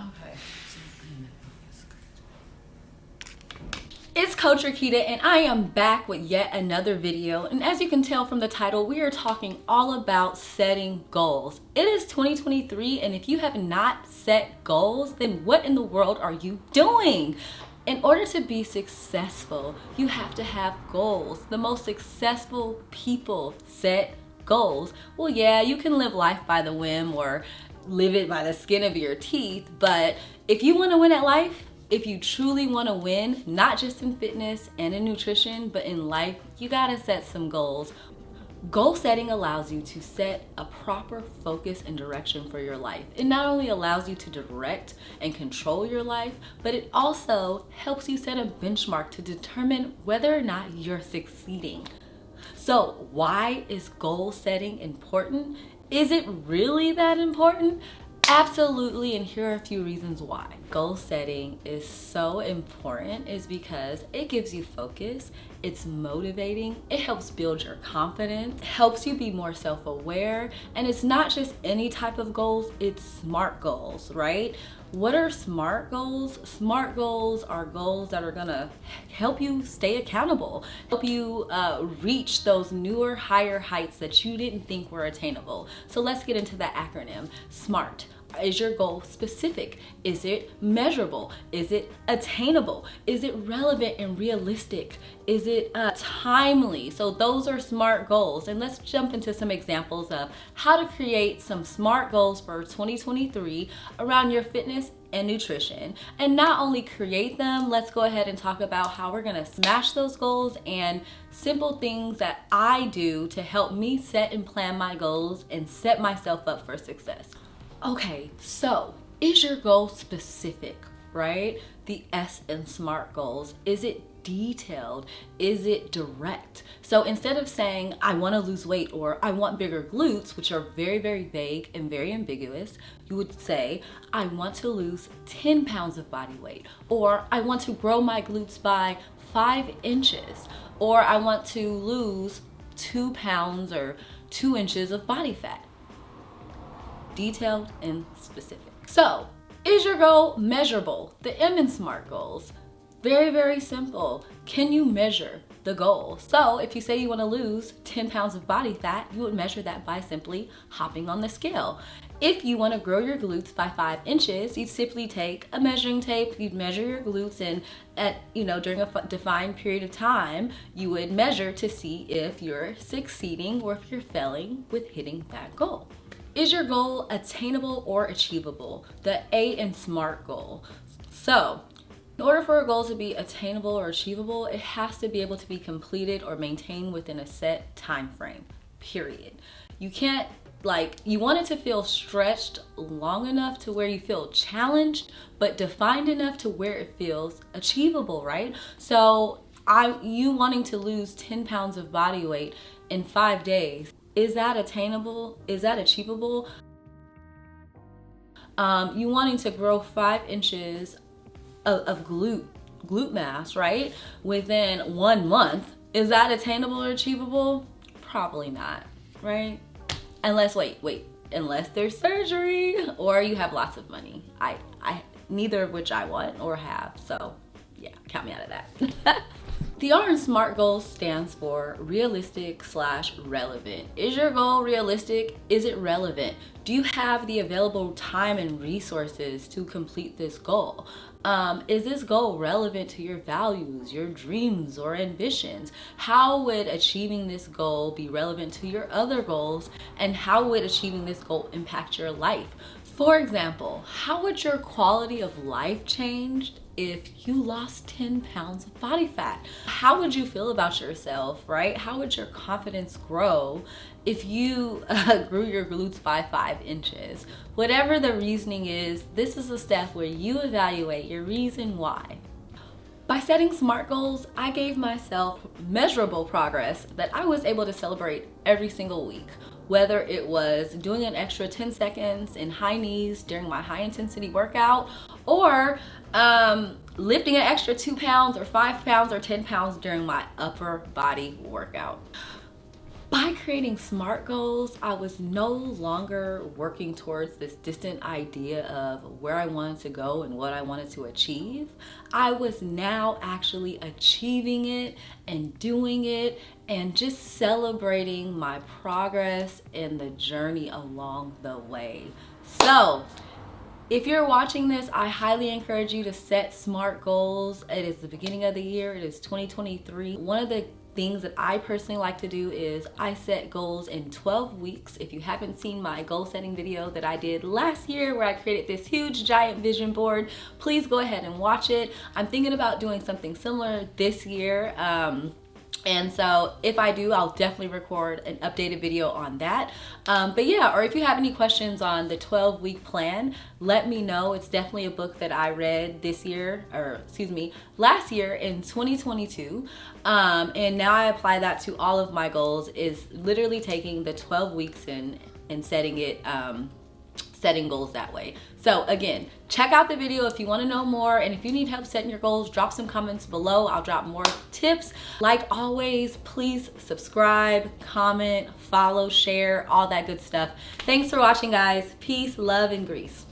Okay. It's Coach Rakita and I am back with yet another video, and as you can tell from the title, we are talking all about setting goals. It is 2023, and if you have not set goals, then what in the world are you doing? In order to be successful, you have to have goals. The most successful people set goals. Well, yeah, you can live life by the whim or live it by the skin of your teeth, but if you want to win at life, if you truly want to win, not just in fitness and in nutrition, but in life, you gotta set some goals. Goal setting allows you to set a proper focus and direction for your life. It not only allows you to direct and control your life, but it also helps you set a benchmark to determine whether or not you're succeeding. So why is goal setting important? Is it really that important? Absolutely, and here are a few reasons why. Goal setting is so important is because it gives you focus, it's motivating, it helps build your confidence, helps you be more self-aware, and it's not just any type of goals, it's SMART goals, right? What are SMART goals? SMART goals are goals that are gonna help you stay accountable, help you reach those newer, higher heights that you didn't think were attainable. So let's get into that acronym, SMART. Is your goal specific? Is it measurable? Is it attainable? Is it relevant and realistic? Is it timely? So those are SMART goals. And let's jump into some examples of how to create some SMART goals for 2023 around your fitness and nutrition. And not only create them, let's go ahead and talk about how we're gonna smash those goals and simple things that I do to help me set and plan my goals and set myself up for success. Okay, so is your goal specific, right? The S in SMART goals. Is it detailed? Is it direct? So instead of saying, I want to lose weight or I want bigger glutes, which are very, very vague and very ambiguous, you would say, I want to lose 10 pounds of body weight, or I want to grow my glutes by 5 inches, or I want to lose 2 pounds or 2 inches of body fat. Detailed and specific. So, is your goal measurable? The M in SMART goals. Very, very simple. Can you measure the goal? So, if you say you want to lose 10 pounds of body fat, you would measure that by simply hopping on the scale. If you want to grow your glutes by 5 inches, you'd simply take a measuring tape, you'd measure your glutes, and during a defined period of time, you would measure to see if you're succeeding or if you're failing with hitting that goal. Is your goal attainable or achievable? The A in SMART goal. So, in order for a goal to be attainable or achievable, it has to be able to be completed or maintained within a set time frame, period. You can't, you want it to feel stretched long enough to where you feel challenged, but defined enough to where it feels achievable, right? So, you wanting to lose 10 pounds of body weight in 5 days, is that attainable? Is that achievable? You wanting to grow 5 inches of glute mass, right? Within 1 month, is that attainable or achievable? Probably not, right? Unless, unless there's surgery or you have lots of money. I neither of which I want or have, so yeah, count me out of that. The R in SMART goals stands for realistic/relevant. Is your goal realistic? Is it relevant? Do you have the available time and resources to complete this goal? Is this goal relevant to your values, your dreams, or ambitions? How would achieving this goal be relevant to your other goals? And how would achieving this goal impact your life? For example, how would your quality of life change if you lost 10 pounds of body fat? How would you feel about yourself, right? How would your confidence grow if you grew your glutes by 5 inches? Whatever the reasoning is, this is a step where you evaluate your reason why. By setting SMART goals, I gave myself measurable progress that I was able to celebrate every single week. Whether it was doing an extra 10 seconds in high knees during my high intensity workout, or lifting an extra 2 pounds or 5 pounds or 10 pounds during my upper body workout. By creating SMART goals, I was no longer working towards this distant idea of where I wanted to go and what I wanted to achieve. I was now actually achieving it and doing it and just celebrating my progress and the journey along the way. So, if you're watching this, I highly encourage you to set SMART goals. It is the beginning of the year. It is 2023. One of the things that I personally like to do is I set goals in 12 weeks. If you haven't seen my goal setting video that I did last year where I created this huge giant vision board, please go ahead and watch it. I'm thinking about doing something similar this year. And so if I do, I'll definitely record an updated video on that. But yeah, or if you have any questions on the 12-week plan, let me know. It's definitely a book that I read this year, or excuse me, last year in 2022. And now I apply that to all of my goals, is literally taking the 12 weeks and setting it, setting goals that way. So again, check out the video if you want to know more, and if you need help setting your goals, drop some comments below. I'll drop more tips. Like always, please subscribe, comment, follow, share, all that good stuff. Thanks for watching, guys. Peace, love, and grease.